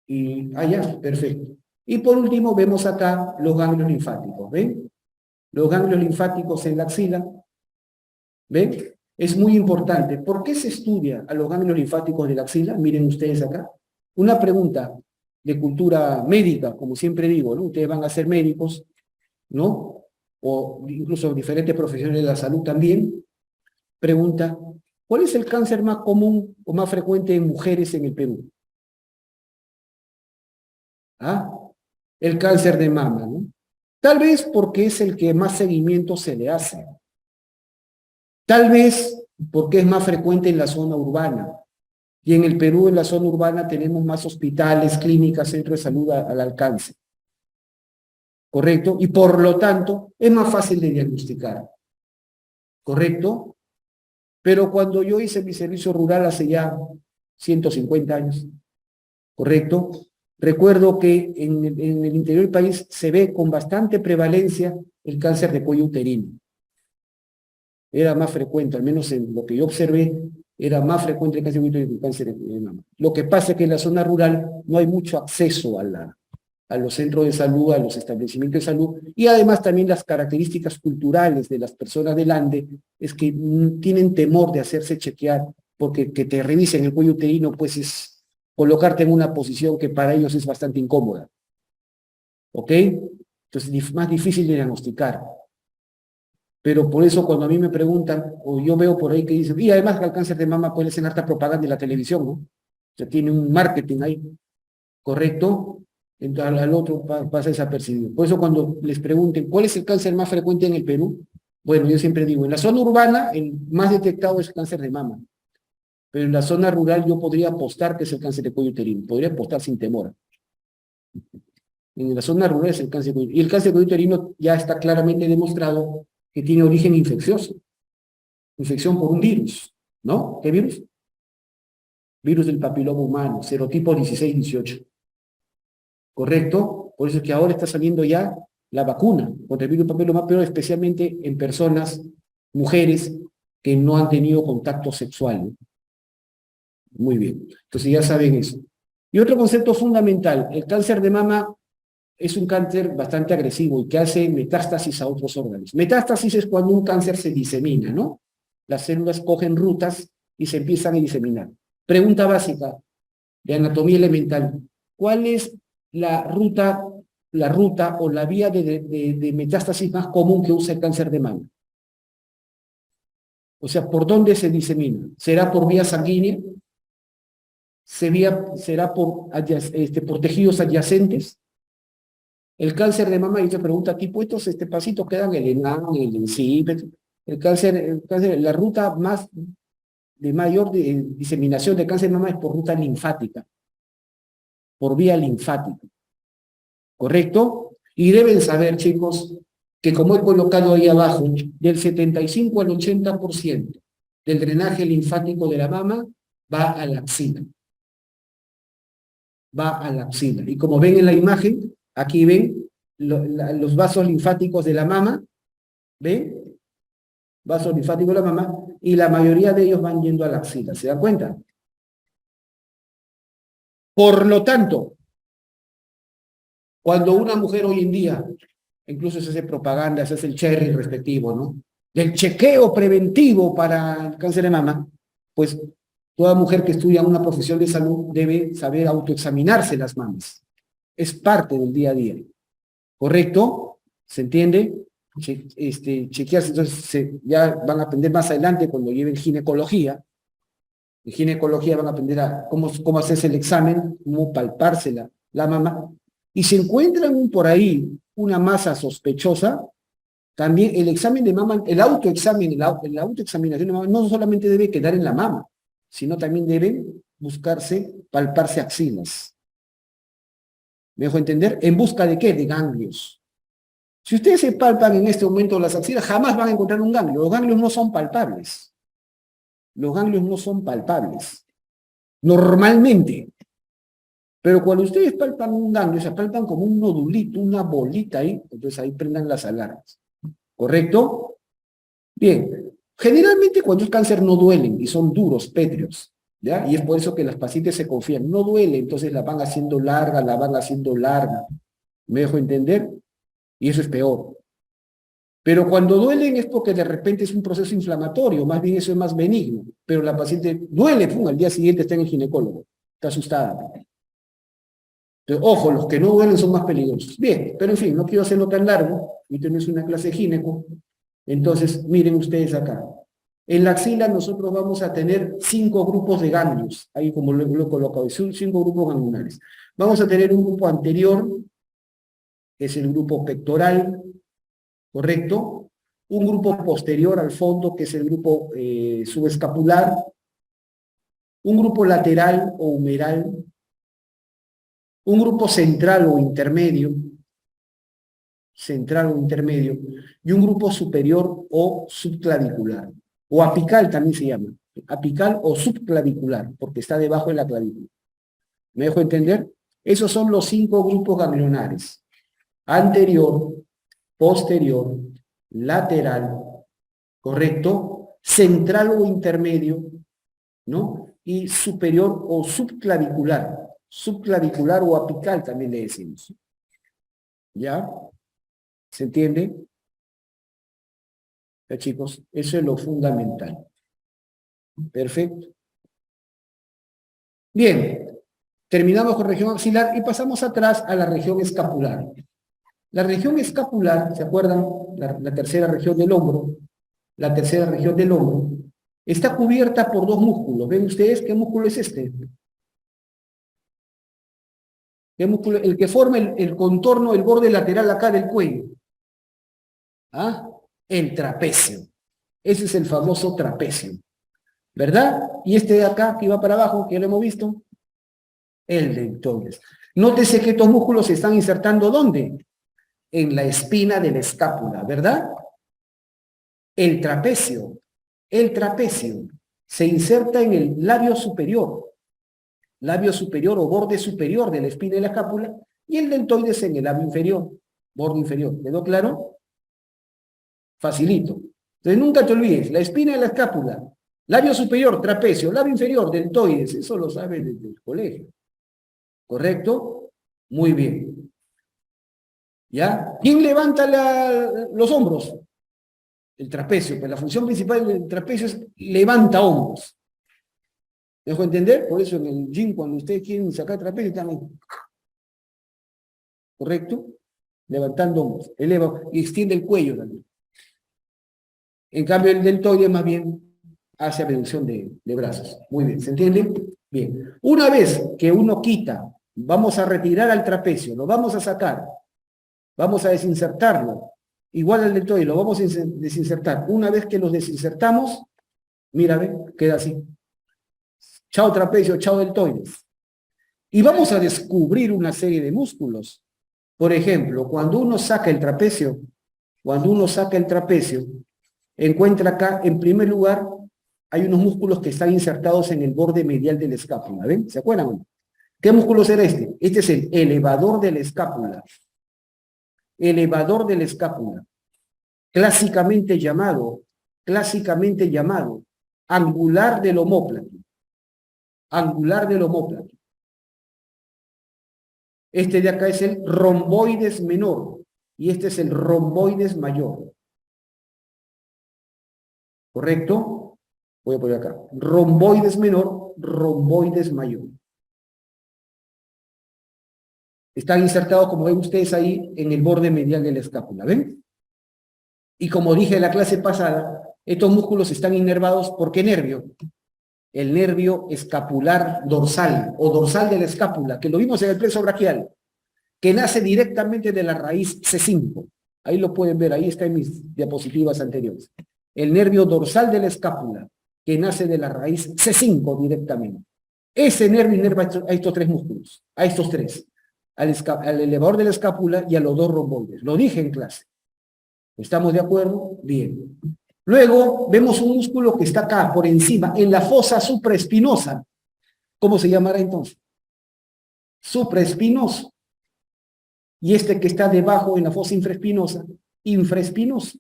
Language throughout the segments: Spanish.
Ya, perfecto. Y por último vemos acá los ganglios linfáticos, ¿ven? Los ganglios linfáticos en la axila, ¿ven? Es muy importante. ¿Por qué se estudia a los ganglios linfáticos de la axila? Miren ustedes acá. Una pregunta de cultura médica, como siempre digo, ¿no? Ustedes van a ser médicos, ¿no? O incluso diferentes profesionales de la salud también. Pregunta, ¿cuál es el cáncer más común o más frecuente en mujeres en el Perú? ¿Ah? El cáncer de mama, ¿no? Tal vez porque es el que más seguimiento se le hace. Tal vez porque es más frecuente en la zona urbana. Y en el Perú, en la zona urbana, tenemos más hospitales, clínicas, centros de salud al alcance. ¿Correcto? Y por lo tanto, es más fácil de diagnosticar. ¿Correcto? Pero cuando yo hice mi servicio rural hace ya 150 años, ¿correcto? Recuerdo que en el interior del país se ve con bastante prevalencia el cáncer de cuello uterino. Era más frecuente, al menos en lo que yo observé, era más frecuente el cáncer de cuello uterino que el cáncer de mama. Lo que pasa es que en la zona rural no hay mucho acceso a los centros de salud, a los establecimientos de salud, y además también las características culturales de las personas del Ande es que tienen temor de hacerse chequear, porque que te revisen el cuello uterino, pues es colocarte en una posición que para ellos es bastante incómoda. ¿Ok? Entonces, más difícil de diagnosticar. Pero por eso cuando a mí me preguntan, o yo veo por ahí que dicen, y además que el cáncer de mama puede ser harta propaganda en la televisión, ¿no? O sea, tiene un marketing ahí, ¿correcto? Entonces al otro pasa desapercibido. Por eso cuando les pregunten, ¿cuál es el cáncer más frecuente en el Perú? Bueno, yo siempre digo, en la zona urbana el más detectado es el cáncer de mama, pero en la zona rural yo podría apostar que es el cáncer de cuello uterino, podría apostar sin temor. En la zona rural es el cáncer de cuello uterino. Y el cáncer de cuello uterino ya está claramente demostrado que tiene origen infeccioso, infección por un virus, ¿no? ¿Qué virus? Virus del papiloma humano, serotipo 16-18. ¿Correcto? Por eso es que ahora está saliendo ya la vacuna contra el virus del papiloma, pero especialmente en personas, mujeres, que no han tenido contacto sexual, ¿no? Muy bien. Entonces ya saben eso. Y otro concepto fundamental, el cáncer de mama es un cáncer bastante agresivo y que hace metástasis a otros órganos. Metástasis es cuando un cáncer se disemina, ¿no? Las células cogen rutas y se empiezan a diseminar. Pregunta básica de anatomía elemental. ¿Cuál es la ruta o la vía de metástasis más común que usa el cáncer de mama? O sea, ¿por dónde se disemina? ¿Será por vía sanguínea? ¿Será por tejidos adyacentes? El cáncer de mama, y te pregunta, tipo, estos pasitos quedan el enano, el incipit, la ruta más de mayor diseminación de cáncer de mama es por ruta linfática, por vía linfática, ¿correcto? Y deben saber, chicos, que como he colocado ahí abajo, del 75 al 80% del drenaje linfático de la mama va a la axila. Va a la axila. Y como ven en la imagen, aquí ven los vasos linfáticos de la mama, ¿ven? Vasos linfáticos de la mama, y la mayoría de ellos van yendo a la axila, ¿se dan cuenta? Por lo tanto, cuando una mujer hoy en día, incluso se hace propaganda, se hace el cherry respectivo, ¿no? Del chequeo preventivo para el cáncer de mama, pues toda mujer que estudia una profesión de salud debe saber autoexaminarse las mamas. Es parte del día a día. ¿Correcto? ¿Se entiende? Chequearse, entonces ya van a aprender más adelante cuando lleven ginecología. En ginecología van a aprender a cómo hacerse el examen, cómo palparse la mama. Y si encuentran por ahí una masa sospechosa, también el examen de mama, el autoexamen, la autoexaminación de mama no solamente debe quedar en la mama, sino también deben palparse axilas. ¿Me dejo entender? ¿En busca de qué? De ganglios. Si ustedes se palpan en este momento las axilas, jamás van a encontrar un ganglio. Los ganglios no son palpables. Los ganglios no son palpables. Normalmente. Pero cuando ustedes palpan un ganglio, se palpan como un nodulito, una bolita ahí, entonces ahí prendan las alarmas. ¿Correcto? Bien. Generalmente cuando es cáncer no duelen y son duros, pétreos. ¿ya? Y es por eso que las pacientes se confían. No duele, entonces la van haciendo larga, la van haciendo larga. ¿Me dejo entender? Y eso es peor. Pero cuando duelen es porque de repente es un proceso inflamatorio, más bien eso es más benigno. Pero la paciente duele, pum, al día siguiente está en el ginecólogo, está asustada. Entonces, ojo, los que no duelen son más peligrosos. Bien, pero en fin, no quiero hacerlo tan largo, y tenés una clase de gineco. Entonces, miren ustedes acá. En la axila nosotros vamos a tener 5 grupos de ganglios, ahí como lo he colocado, son 5 grupos ganglionares. Vamos a tener un grupo anterior, que es el grupo pectoral, ¿correcto? Un grupo posterior al fondo, que es el grupo subescapular, un grupo lateral o humeral, un grupo central o intermedio, y un grupo superior o subclavicular, o apical también se llama, apical o subclavicular, porque está debajo de la clavícula. ¿Me dejo entender? Esos son los 5 grupos ganglionares: anterior, posterior, lateral, ¿correcto? Central o intermedio, ¿no? Y superior o subclavicular o apical también le decimos. ¿Ya? ¿Se entiende? Ya, chicos, eso es lo fundamental. Perfecto. Bien, terminamos con región axilar y pasamos atrás a la región escapular. La región escapular, ¿se acuerdan? La tercera región del hombro, está cubierta por 2 músculos. ¿Ven ustedes qué músculo es este? ¿Qué músculo? El que forma el contorno, el borde lateral acá del cuello. ¿Ah? El trapecio. Ese es el famoso trapecio, ¿verdad? Y este de acá, que va para abajo, que ya lo hemos visto, el deltoides. Nótese que estos músculos se están insertando, ¿dónde? En la espina de la escápula, ¿verdad? El trapecio se inserta en el labio superior o borde superior de la espina de la escápula, y el deltoides en el labio inferior, borde inferior. ¿Quedó claro? Facilito. Entonces nunca te olvides, la espina de la escápula, labio superior, trapecio, labio inferior, deltoides, eso lo sabes desde el colegio. ¿Correcto? Muy bien. ¿Ya? ¿Quién levanta los hombros? El trapecio, pues la función principal del trapecio es levanta hombros. ¿Me dejo entender? Por eso en el gym, cuando ustedes quieren sacar trapecio, están ahí. ¿Correcto? Levantando hombros. Eleva y extiende el cuello también. En cambio, el deltoide más bien hace reducción de brazos. Muy bien, ¿se entiende? Bien. Una vez que uno quita, vamos a retirar al trapecio, lo vamos a sacar, vamos a desinsertarlo, igual al deltoide, lo vamos a desinsertar. Una vez que los desinsertamos, mira, ve, queda así. Chao trapecio, chao deltoides. Y vamos a descubrir una serie de músculos. Por ejemplo, cuando uno saca el trapecio, encuentra acá, en primer lugar, hay unos músculos que están insertados en el borde medial de la escápula, ¿ven? ¿Se acuerdan? ¿Qué músculo será este? Este es el elevador de la escápula. Elevador de la escápula. Clásicamente llamado angular del omóplato. Angular del omóplato. Este de acá es el romboides menor y este es el romboides mayor. ¿Correcto? Voy a poner acá. Romboides menor, romboides mayor. Están insertados, como ven ustedes ahí, en el borde medial de la escápula. ¿Ven? Y como dije en la clase pasada, estos músculos están inervados ¿por qué nervio? El nervio escapular dorsal o dorsal de la escápula, que lo vimos en el plexo braquial, que nace directamente de la raíz C5. Ahí lo pueden ver, ahí está en mis diapositivas anteriores. El nervio dorsal de la escápula, que nace de la raíz C5 directamente. Ese nervio inerva a estos 3 músculos, a estos 3, al elevador de la escápula y a los 2 romboides. Lo dije en clase. ¿Estamos de acuerdo? Bien. Luego vemos un músculo que está acá, por encima, en la fosa supraespinosa. ¿Cómo se llamará entonces? Supraespinoso. Y este que está debajo en la fosa infraespinosa, infraespinoso.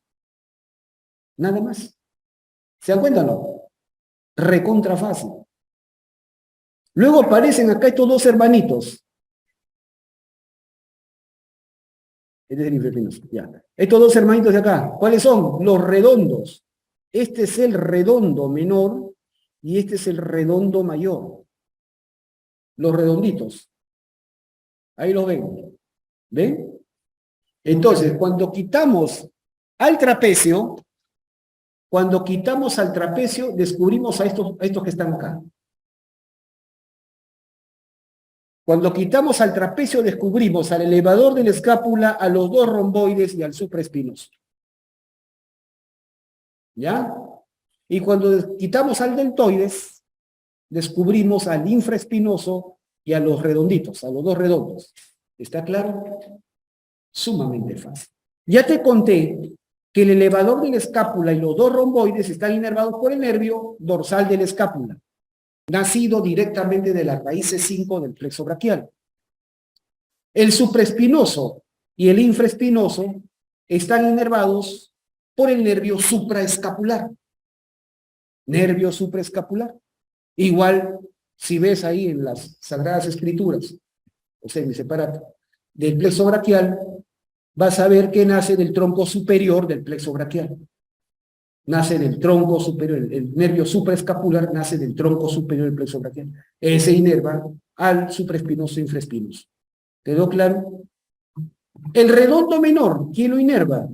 Nada más. ¿Se dan cuenta o no? Recontra fácil. Luego aparecen acá estos dos hermanitos. Este es el infraespinoso, ya. Estos dos hermanitos de acá, ¿cuáles son? Los redondos. Este es el redondo menor y este es el redondo mayor. Los redonditos. Ahí los ven. ¿Ven? Entonces, cuando quitamos al trapecio, descubrimos a estos que están acá. Cuando quitamos al trapecio, descubrimos al elevador de la escápula, a los dos romboides y al supraespinoso. ¿Ya? Y cuando quitamos al deltoides, descubrimos al infraespinoso y a los redonditos, a los dos redondos. ¿Está claro? Sumamente fácil. Ya te conté que el elevador de la escápula y los dos romboides están inervados por el nervio dorsal de la escápula, nacido directamente de la raíz C5 del plexo braquial. El supraespinoso y el infraespinoso están inervados por el nervio supraescapular. Nervio supraescapular. Igual, si ves ahí en las Sagradas Escrituras, o sea, en mi separato, del plexo braquial, vas a ver que nace del tronco superior del plexo braquial. Nace del tronco superior, el nervio supraescapular nace del tronco superior del plexo braquial. Ese inerva al supraespinoso e infraespinoso. ¿Quedó claro? El redondo menor, ¿quién lo inerva?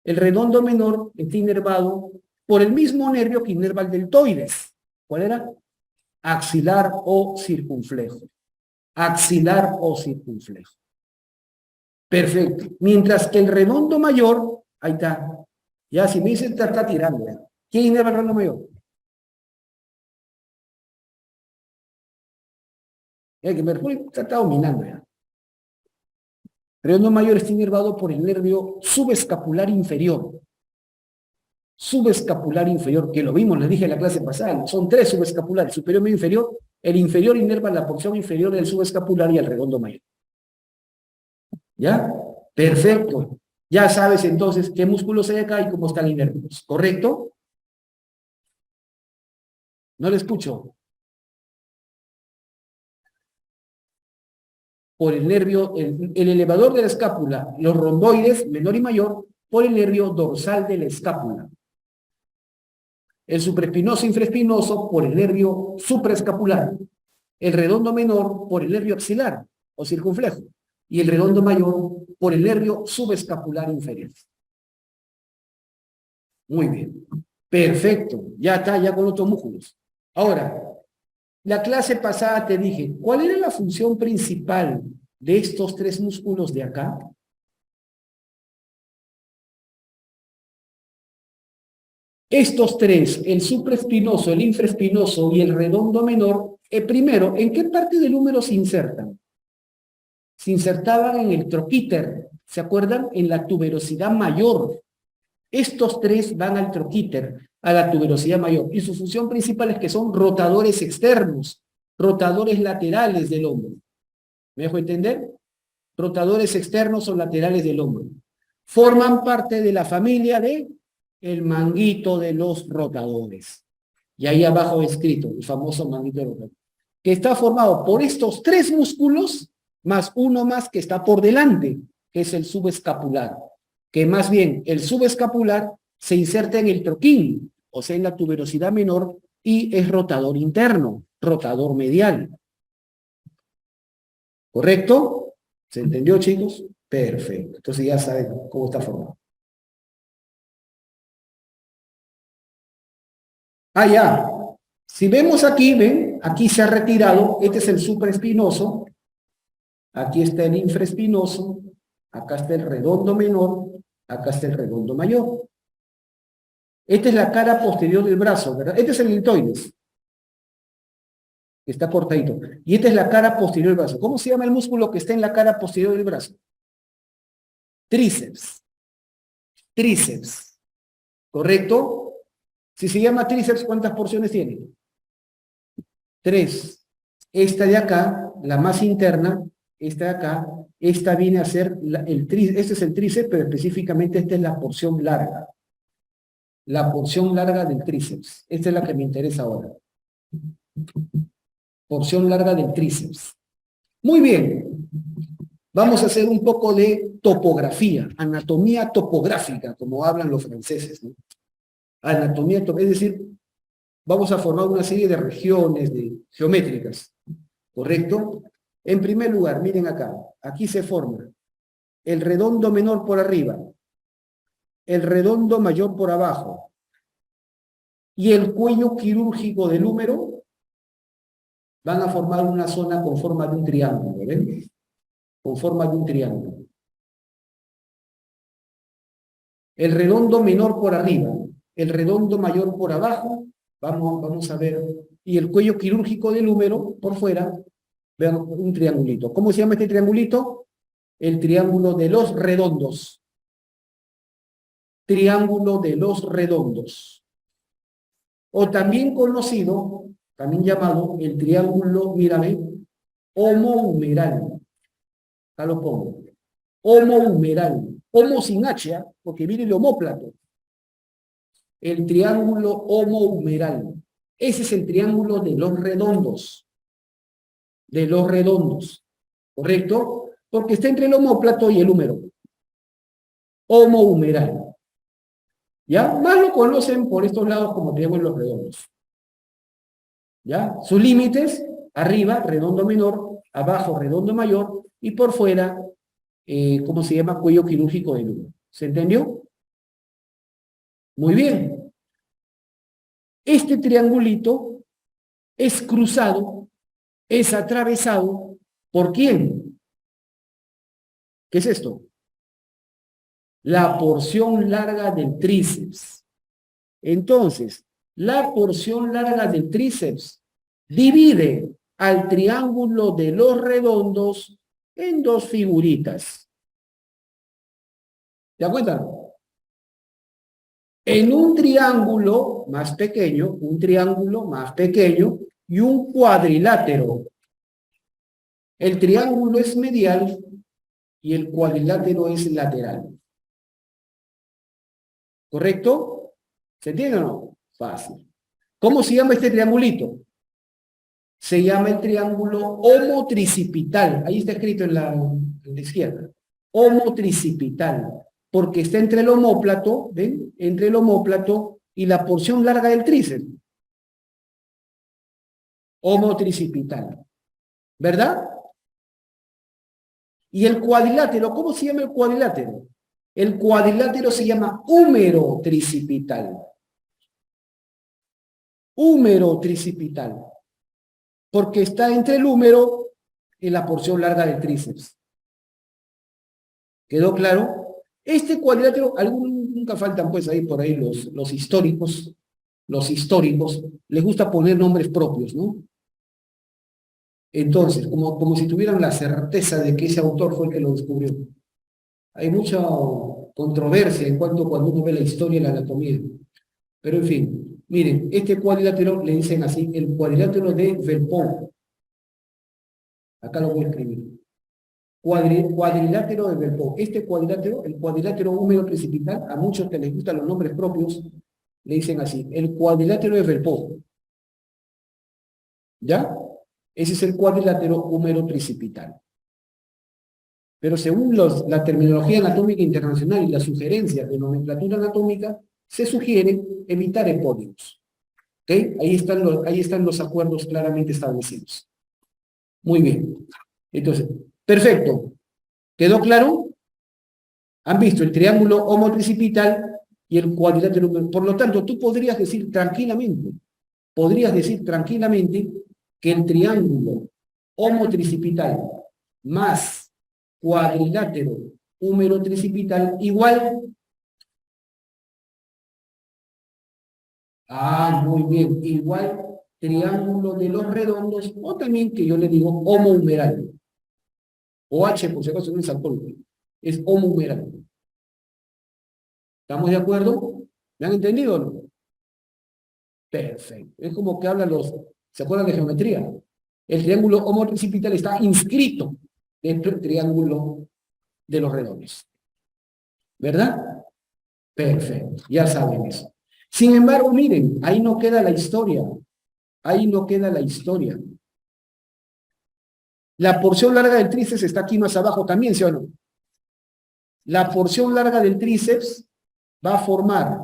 El redondo menor está inervado por el mismo nervio que inerva el deltoides. ¿Cuál era? Axilar o circunflejo. Axilar o circunflejo. Perfecto. Mientras que el redondo mayor, ahí está. Ya, si me dicen, está tirando. ¿Ya? ¿Quién inerva el redondo mayor? Que Mercurio está dominando ya. El redondo mayor está inervado por el nervio subescapular inferior. Subescapular inferior, que lo vimos, les dije en la clase pasada, son tres subescapulares, superior, medio, inferior. El inferior inerva la porción inferior del subescapular y el redondo mayor. ¿Ya? Perfecto. Ya sabes entonces qué músculos hay acá y cómo están inervados. ¿Correcto? No le escucho. Por el nervio, el elevador de la escápula, los romboides, menor y mayor, por el nervio dorsal de la escápula. El supraespinoso e infraespinoso por el nervio supraescapular. El redondo menor por el nervio axilar o circunflejo. Y el redondo mayor por el nervio subescapular inferior. Muy bien. Perfecto. Ya está, ya con otros músculos. Ahora, la clase pasada te dije, ¿cuál era la función principal de estos tres músculos de acá? Estos tres, el supraespinoso, el infraespinoso y el redondo menor, primero, ¿en qué parte del húmero se insertan? Se insertaban en el troquíter, ¿se acuerdan? En la tuberosidad mayor. Estos tres van al troquíter, a la tuberosidad mayor, y su función principal es que son rotadores externos, rotadores laterales del hombro. ¿Me dejo entender? Rotadores externos o laterales del hombro. Forman parte de la familia de el manguito de los rotadores. Y ahí abajo escrito, el famoso manguito de los rotadores, que está formado por estos tres músculos, más uno más que está por delante, que es el subescapular. Que más bien, el subescapular se inserta en el troquín, o sea, en la tuberosidad menor, y es rotador interno, rotador medial. ¿Correcto? ¿Se entendió, chicos? Perfecto. Entonces ya saben cómo está formado. Ah, ya. Si vemos aquí, ven, aquí se ha retirado, este es el supraespinoso, aquí está el infraespinoso, acá está el redondo menor, acá está el redondo mayor. Esta es la cara posterior del brazo, ¿verdad? Este es el deltoides, que está cortadito. Y esta es la cara posterior del brazo. ¿Cómo se llama el músculo que está en la cara posterior del brazo? Tríceps. Tríceps. ¿Correcto? Si se llama tríceps, ¿cuántas porciones tiene? 3. Esta de acá, la más interna, esta de acá, esta viene a ser este es el tríceps, pero específicamente esta es la porción larga. La porción larga del tríceps. Esta es la que me interesa ahora. porción larga del tríceps. Muy bien. Vamos a hacer un poco de topografía, anatomía topográfica, como hablan los franceses, ¿no? Anatomía, es decir, vamos a formar una serie de regiones geométricas, ¿correcto? En primer lugar, miren acá, aquí se forma el redondo menor por arriba, el redondo mayor por abajo, y el cuello quirúrgico del húmero van a formar una zona con forma de un triángulo, ¿ven? Con forma de un triángulo. El redondo menor por arriba, el redondo mayor por abajo, vamos a ver, y el cuello quirúrgico del húmero por fuera, vean un triangulito. ¿Cómo se llama este triangulito? El triángulo de los redondos. Triángulo de los redondos. O también conocido, también llamado el triángulo, mírame, homohumeral. Acá lo pongo. Homohumeral. Homo sin H, porque viene el homóplato. El triángulo homohumeral. Ese es el triángulo de los redondos. De los redondos. ¿Correcto? Porque está entre el homóplato y el húmero. Homohumeral. ¿Ya? Más lo conocen por estos lados como triángulos redondos. ¿Ya? Sus límites, arriba, redondo menor, abajo, redondo mayor, y por fuera, ¿cómo se llama? Cuello quirúrgico del húmero. ¿Se entendió? Muy bien. Este triangulito es cruzado, es atravesado, ¿por quién? ¿Qué es esto? La porción larga del tríceps. Entonces, la porción larga del tríceps divide al triángulo de los redondos en dos figuritas. ¿Te das cuenta? En un triángulo más pequeño, y un cuadrilátero. El triángulo es medial y el cuadrilátero es lateral. ¿Correcto? ¿Se entiende o no? Fácil. ¿Cómo se llama este triangulito? Se llama el triángulo homotricipital. Ahí está escrito en la izquierda. Homotricipital. Porque está entre el omóplato, ¿ven? Entre el omóplato y la porción larga del tríceps. Homotricipital. ¿Verdad? Y el cuadrilátero, ¿cómo se llama el cuadrilátero? El cuadrilátero se llama húmero tricipital. Húmero tricipital. Porque está entre el húmero y la porción larga del tríceps. ¿Quedó claro? Este cuadrilátero, nunca faltan pues ahí por ahí los históricos, les gusta poner nombres propios, ¿no? Entonces, como si tuvieran la certeza de que ese autor fue el que lo descubrió. Hay mucha controversia en cuanto cuando uno ve la historia y la anatomía. Pero en fin, miren, este cuadrilátero le dicen así, el cuadrilátero de Velpeau. Acá lo voy a escribir. Cuadrilátero de Velpeau. Este cuadrilátero, el cuadrilátero húmero precipital, a muchos que les gustan los nombres propios, le dicen así, el cuadrilátero de Velpeau. ¿Ya? Ese es el cuadrilátero húmero precipital. Pero según la terminología anatómica internacional y las sugerencias de nomenclatura anatómica, se sugiere evitar epónimos. ¿Ok? Ahí están los acuerdos claramente establecidos. Muy bien. Entonces, perfecto. ¿Quedó claro? Han visto el triángulo homotricipital y el cuadrilátero. Por lo tanto, tú podrías decir tranquilamente que el triángulo homotricipital más cuadrilátero húmero tricipital igual. Muy bien. Igual triángulo de los redondos, o también que yo le digo homohumeral. OH, por si acaso, no es alcohol. Es homohumeral. ¿Estamos de acuerdo? ¿Me han entendido o no? Perfecto. Es como que hablan ¿se acuerdan de geometría? El triángulo homotricipital está inscrito dentro del triángulo de los redondos. ¿Verdad? Perfecto. Ya saben eso. Sin embargo, miren, ahí no queda la historia. Ahí no queda la historia. La porción larga del tríceps está aquí más abajo también, ¿sí o no? La porción larga del tríceps va a formar,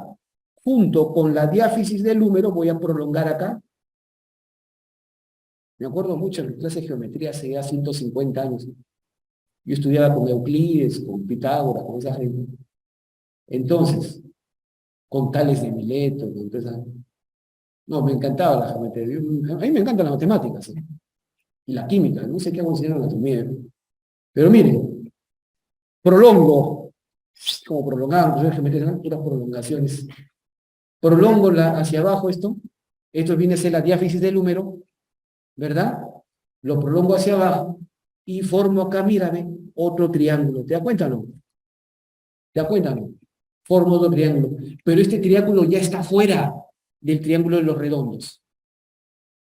junto con la diáfisis del húmero, voy a prolongar acá. Me acuerdo mucho en mi clase de geometría hace ya 150 años. Yo estudiaba con Euclides, con Pitágoras, con esa gente. Entonces, con Tales de Mileto, no, me encantaba la geometría. A mí me encantan las matemáticas, ¿eh? Y la química, no sé qué hago enseñar la anatomía. Pero miren, prolongo, como prolongamos, geometría, puras prolongaciones. Prolongo hacia abajo esto viene a ser la diáfisis del húmero, ¿verdad? Lo prolongo hacia abajo y formo acá, mírame, otro triángulo. ¿Te das cuenta o no? ¿Te das cuenta o no? Formo otro triángulo. Pero este triángulo ya está fuera del triángulo de los redondos.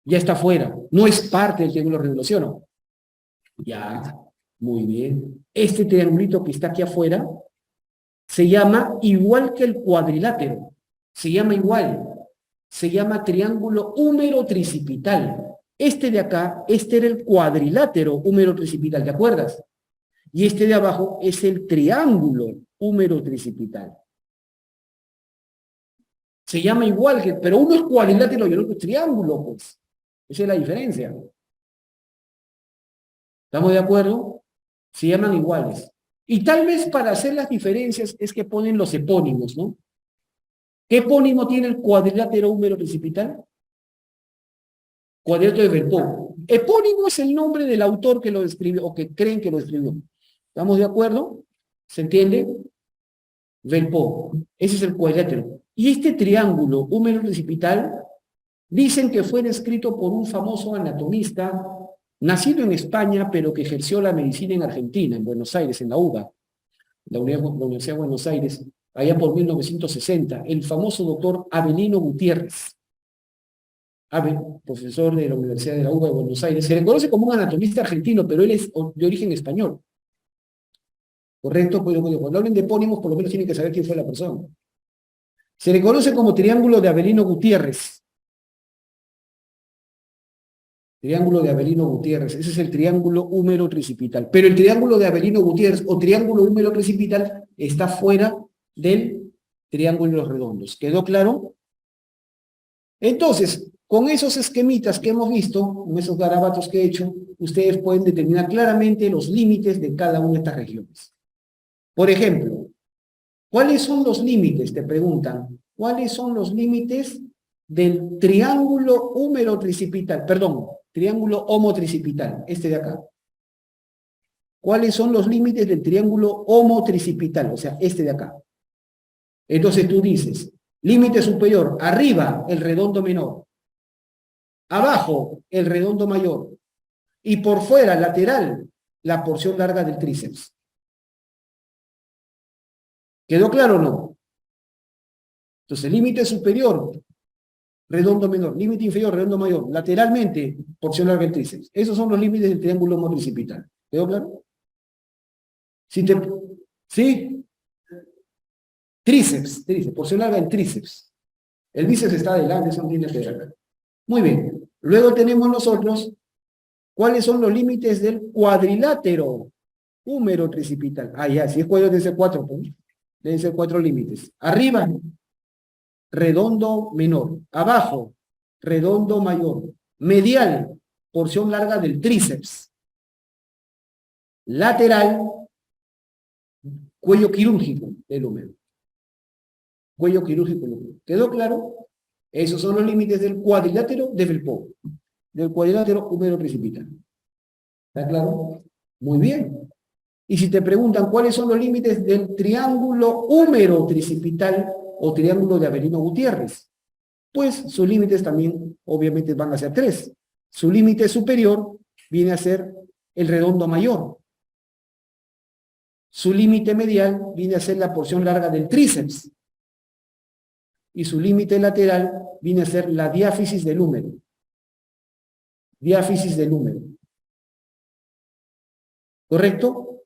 Ya está fuera. No es parte del triángulo redondo, ¿sí o no? Ya, muy bien. Este triangulito que está aquí afuera se llama igual que el cuadrilátero. Se llama igual. Se llama triángulo húmero-tricipital. Este de acá, este era el cuadrilátero húmero-tricipital, ¿te acuerdas? Y este de abajo es el triángulo húmero-tricipital. Se llama igual, pero uno es cuadrilátero y el otro es triángulo, pues. Esa es la diferencia. ¿Estamos de acuerdo? Se llaman iguales. Y tal vez para hacer las diferencias es que ponen los epónimos, ¿no? ¿Qué epónimo tiene el cuadrilátero húmero-tricipital? Cuadrilátero de Velpeau. Epónimo es el nombre del autor que lo escribió, o que creen que lo escribió. ¿Estamos de acuerdo? ¿Se entiende? Velpeau. Ese es el cuadrilátero. Y este triángulo húmero-tricipital dicen que fue descrito por un famoso anatomista nacido en España, pero que ejerció la medicina en Argentina, en Buenos Aires, en la UBA, la Universidad de Buenos Aires, allá por 1960, el famoso doctor Avelino Gutiérrez, profesor de la Universidad de la UBA de Buenos Aires. Se le conoce como un anatomista argentino, pero él es de origen español. ¿Correcto? Pues, cuando hablen de epónimos, por lo menos tienen que saber quién fue la persona. Se le conoce como triángulo de Avelino Gutiérrez. Triángulo de Avelino Gutiérrez. Ese es el triángulo húmero-tricipital. Pero el triángulo de Avelino Gutiérrez o triángulo húmero-tricipital está fuera del triángulo de los redondos. ¿Quedó claro? Entonces, con esos esquemitas que hemos visto, con esos garabatos que he hecho, ustedes pueden determinar claramente los límites de cada una de estas regiones. Por ejemplo, ¿cuáles son los límites? Te preguntan. ¿Cuáles son los límites del triángulo húmero-tricipital? Perdón, triángulo homotricipital, este de acá. ¿Cuáles son los límites del triángulo homotricipital? O sea, este de acá. Entonces tú dices, límite superior, arriba el redondo menor, abajo el redondo mayor, y por fuera, lateral, la porción larga del tríceps. ¿Quedó claro o no? Entonces, límite superior, redondo menor, límite inferior, redondo mayor, lateralmente, porción larga del tríceps. Esos son los límites del triángulo homotricipital. ¿Quedó claro? ¿Sí? Tríceps, porción larga del tríceps. El bíceps está adelante, eso no tiene que ver acá. Muy bien. Luego tenemos nosotros, ¿cuáles son los límites del cuadrilátero húmero-tricipital? Ah, ya, si es cuadrilátero deben ser cuatro, pues. Deben ser cuatro límites. Arriba, redondo menor. Abajo, redondo mayor. Medial, porción larga del tríceps. Lateral, cuello quirúrgico del húmero. Cuello quirúrgico del húmero. ¿Quedó claro? Esos son los límites del cuadrilátero de Velpeau. Del cuadrilátero húmero-tricipital. ¿Está claro? Muy bien. Y si te preguntan cuáles son los límites del triángulo húmero-tricipital o triángulo de Avelino Gutiérrez, pues sus límites también obviamente van a ser tres. Su límite superior viene a ser el redondo mayor. Su límite medial viene a ser la porción larga del tríceps. Y su límite lateral viene a ser la diáfisis del húmero. Diáfisis del húmero. ¿Correcto?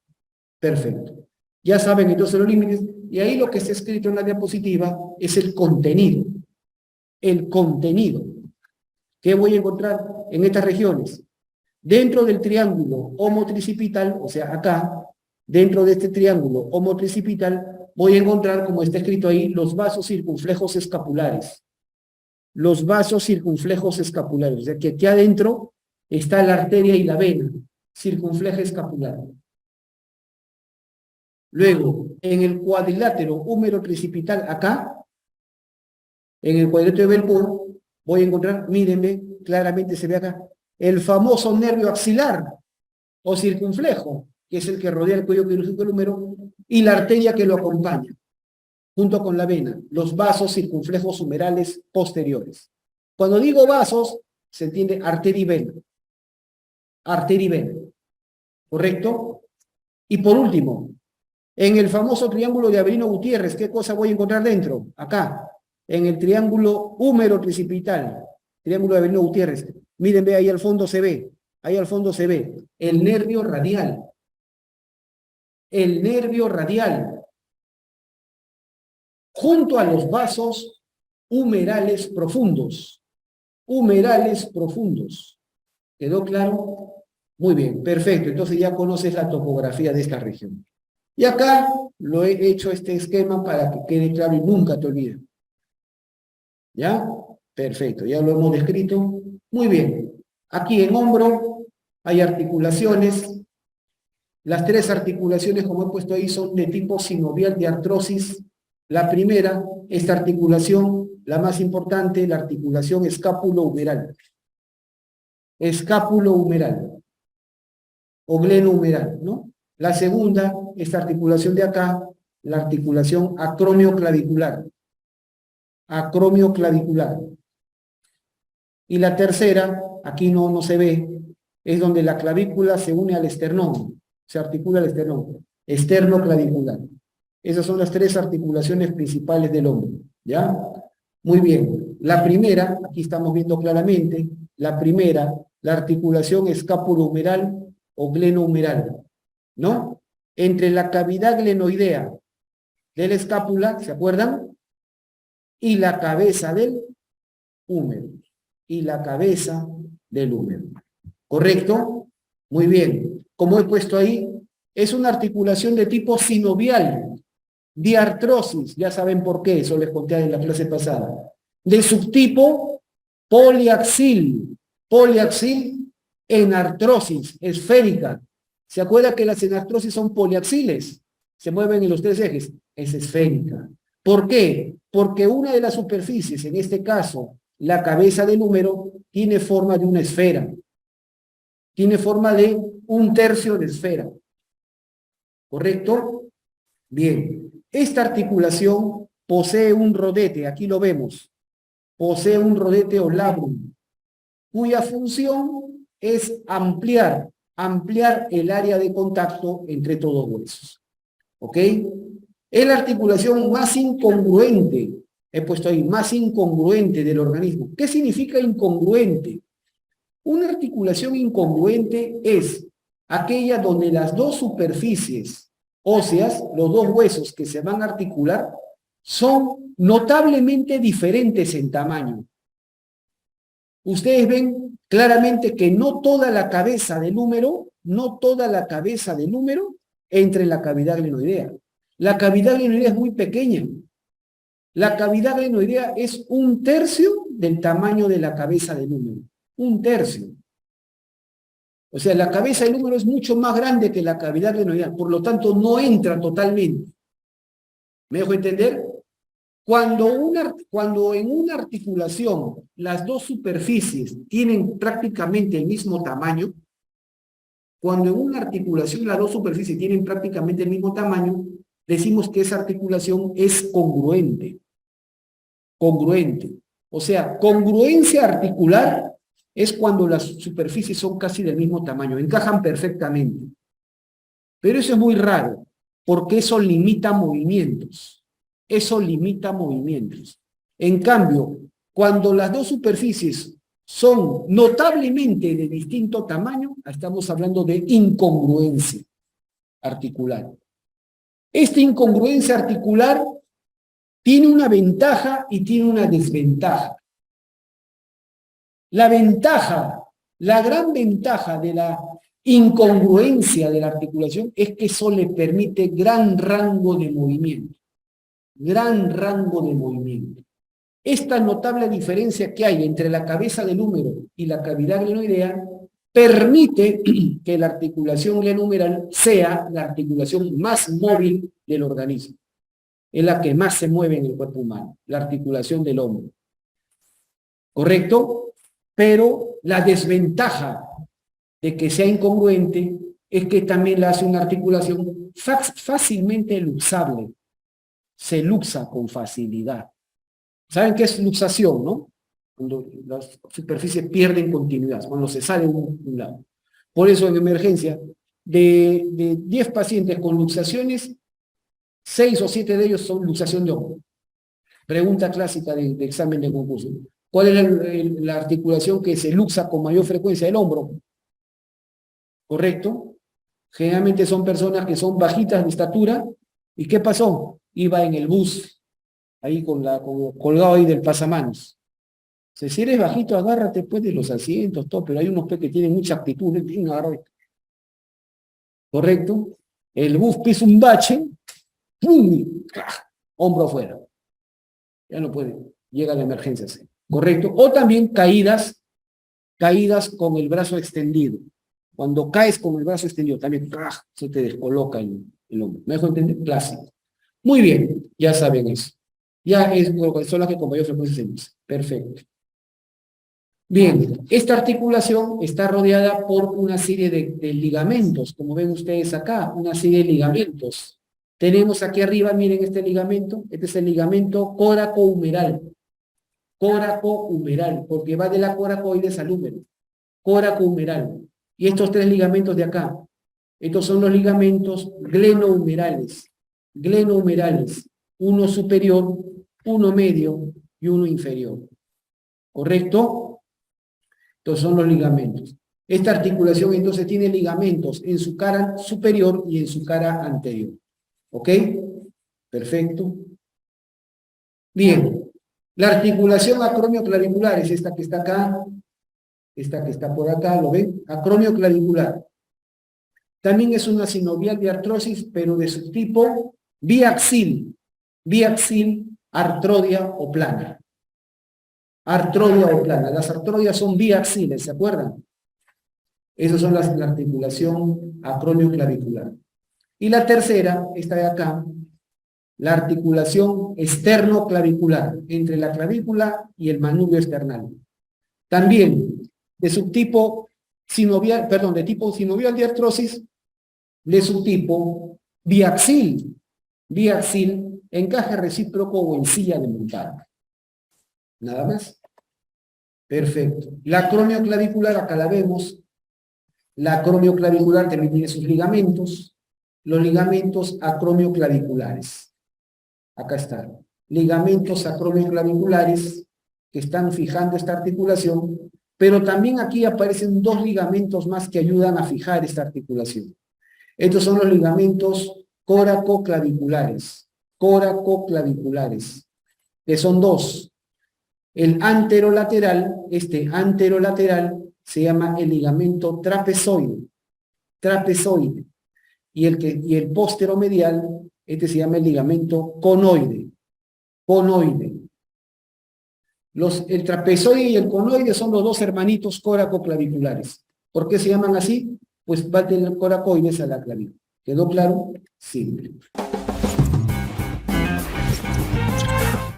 Perfecto. Ya saben entonces los límites. Y ahí lo que está escrito en la diapositiva es el contenido. El contenido. ¿Qué voy a encontrar en estas regiones? Dentro del triángulo homotricipital, o sea, acá, dentro de este triángulo homotricipital, voy a encontrar, como está escrito ahí, los vasos circunflejos escapulares. Los vasos circunflejos escapulares. O sea, que aquí adentro está la arteria y la vena circunfleja escapular. Luego, en el cuadrilátero húmero tricipital, acá, en el cuadrilátero de Belcourt, voy a encontrar, mírenme, claramente se ve acá, el famoso nervio axilar o circunflejo, que es el que rodea el cuello quirúrgico del húmero, y la arteria que lo acompaña, junto con la vena, los vasos circunflejos humerales posteriores. Cuando digo vasos, se entiende arteria y vena. Arteria y vena. ¿Correcto? Y por último, en el famoso triángulo de Avelino Gutiérrez, ¿qué cosa voy a encontrar dentro? Acá, en el triángulo húmero tricipital, triángulo de Avelino Gutiérrez. Miren, ve, ahí al fondo se ve, ahí al fondo se ve el nervio radial. El nervio radial, junto a los vasos humerales profundos. Humerales profundos. ¿Quedó claro? Muy bien, perfecto. Entonces ya conoces la topografía de esta región. Y acá lo he hecho este esquema para que quede claro y nunca te olvides. ¿Ya? Perfecto, ya lo hemos descrito. Muy bien. Aquí en hombro hay articulaciones. Las tres articulaciones, como he puesto ahí, son de tipo sinovial de artrosis. La primera, esta articulación, la más importante, la articulación escápulo-humeral. Escápulo-humeral. O gleno-humeral, ¿no? La segunda, esta articulación de acá, la articulación acromioclavicular. Acromioclavicular. Y la tercera, aquí no se ve, es donde la clavícula se une al esternón, se articula al esternón, esternoclavicular. Esas son las tres articulaciones principales del hombro, ¿ya? Muy bien. La primera, aquí estamos viendo claramente, la primera, la articulación escápulo-humeral o gleno-humeral, ¿no? Entre la cavidad glenoidea de la escápula, ¿se acuerdan? Y la cabeza del húmero. Y la cabeza del húmero. ¿Correcto? Muy bien. Como he puesto ahí, es una articulación de tipo sinovial, de artrosis, ya saben por qué, eso les conté en la clase pasada. De subtipo poliaxil, poliaxil en artrosis esférica. ¿Se acuerda que las enartrosis son poliaxiles? Se mueven en los tres ejes. Es esférica. ¿Por qué? Porque una de las superficies, en este caso, la cabeza del húmero, tiene forma de una esfera. Tiene forma de un tercio de esfera. ¿Correcto? Bien. Esta articulación posee un rodete, aquí lo vemos. Posee un rodete o labrum, cuya función es ampliar el área de contacto entre todos los huesos. ¿Ok? Es la articulación más incongruente, he puesto ahí, más incongruente del organismo. ¿Qué significa incongruente? Una articulación incongruente es aquella donde las dos superficies óseas, los dos huesos que se van a articular, son notablemente diferentes en tamaño. Ustedes ven claramente que no toda la cabeza del húmero, entra en la cavidad glenoidea. La cavidad glenoidea es muy pequeña. La cavidad glenoidea es un tercio del tamaño de la cabeza del húmero. Un tercio. O sea, la cabeza del húmero es mucho más grande que la cavidad glenoidea, por lo tanto no entra totalmente. ¿Me dejo entender? Cuando en una articulación las dos superficies tienen prácticamente el mismo tamaño, cuando en una articulación las dos superficies tienen prácticamente el mismo tamaño, decimos que esa articulación es congruente. Congruente. O sea, congruencia articular es cuando las superficies son casi del mismo tamaño, encajan perfectamente. Pero eso es muy raro, porque eso limita movimientos. Eso limita movimientos. En cambio, cuando las dos superficies son notablemente de distinto tamaño, estamos hablando de incongruencia articular. Esta incongruencia articular tiene una ventaja y tiene una desventaja. La ventaja La gran ventaja de la incongruencia de la articulación es que eso le permite gran rango de movimiento. Gran rango de movimiento. Esta notable diferencia que hay entre la cabeza del húmero y la cavidad glenoidea permite que la articulación glenohumeral sea la articulación más móvil del organismo. Es la que más se mueve en el cuerpo humano, la articulación del hombro. ¿Correcto? Pero la desventaja de que sea incongruente es que también la hace una articulación fácilmente luxable. Se luxa con facilidad. ¿Saben qué es luxación, no? Cuando las superficies pierden continuidad, cuando se sale un lado. Por eso en emergencia, de 10 pacientes con luxaciones, 6 o 7 de ellos son luxación de hombro. Pregunta clásica de examen de concurso. ¿Cuál es la articulación que se luxa con mayor frecuencia? El hombro. ¿Correcto? Generalmente son personas que son bajitas de estatura. ¿Y qué pasó? Iba en el bus, ahí colgado ahí del pasamanos. Si eres bajito, agárrate pues de los asientos, todo, pero hay unos que tienen mucha actitud, bien agarrado. ¿Correcto? El bus pisa un bache, ¡pum! Hombro afuera. Ya no puede, llega la emergencia. ¿Sí? ¿Correcto? O también caídas con el brazo extendido. Cuando caes con el brazo extendido, también se te descoloca el hombro. ¿Me dejo entender? Clásico. Muy bien, ya saben eso. Ya son las que con mayor frecuencia se usan. Perfecto. Bien, esta articulación está rodeada por una serie de ligamentos, como ven ustedes acá, una serie de ligamentos. Tenemos aquí arriba, miren este ligamento, este es el ligamento coracohumeral. Coracohumeral, porque va de la coracoides al húmero. Coracohumeral. Y estos 3 ligamentos de acá, estos son los ligamentos glenohumerales. Glenohumerales, uno superior, uno medio y uno inferior. ¿Correcto? Estos son los ligamentos. Esta articulación entonces tiene ligamentos en su cara superior y en su cara anterior. ¿Ok? Perfecto. Bien. La articulación acromioclavicular es esta que está acá, esta que está por acá, ¿lo ven? Acromioclavicular. También es una sinovial de artrosis, pero de su tipo biaxil, artrodia o plana. Artrodia o plana. Las artrodias son biaxiles, ¿se acuerdan? Esas son la articulación acromioclavicular. Y la tercera, esta de acá, la articulación esternoclavicular, entre la clavícula y el manubrio esternal. También, de subtipo sinovial, perdón, de tipo sinovial de artrosis, de subtipo biaxil, encaje recíproco o en silla de montar. Nada más. Perfecto. La acromioclavicular, acá la vemos. La acromioclavicular también tiene sus ligamentos. Los ligamentos acromioclaviculares. Acá están. Ligamentos acromioclaviculares que están fijando esta articulación, pero también aquí aparecen 2 ligamentos más que ayudan a fijar esta articulación. Estos son los ligamentos coracoclaviculares. Coracoclaviculares. Que son 2. El anterolateral, este anterolateral, se llama el ligamento trapezoide. Trapezoide. Y el posteromedial, este se llama el ligamento conoide. Conoide. El trapezoide y el conoide son los 2 hermanitos coracoclaviculares. ¿Por qué se llaman así? Pues va del coracoides a la clavícula. ¿Quedó claro? Simple.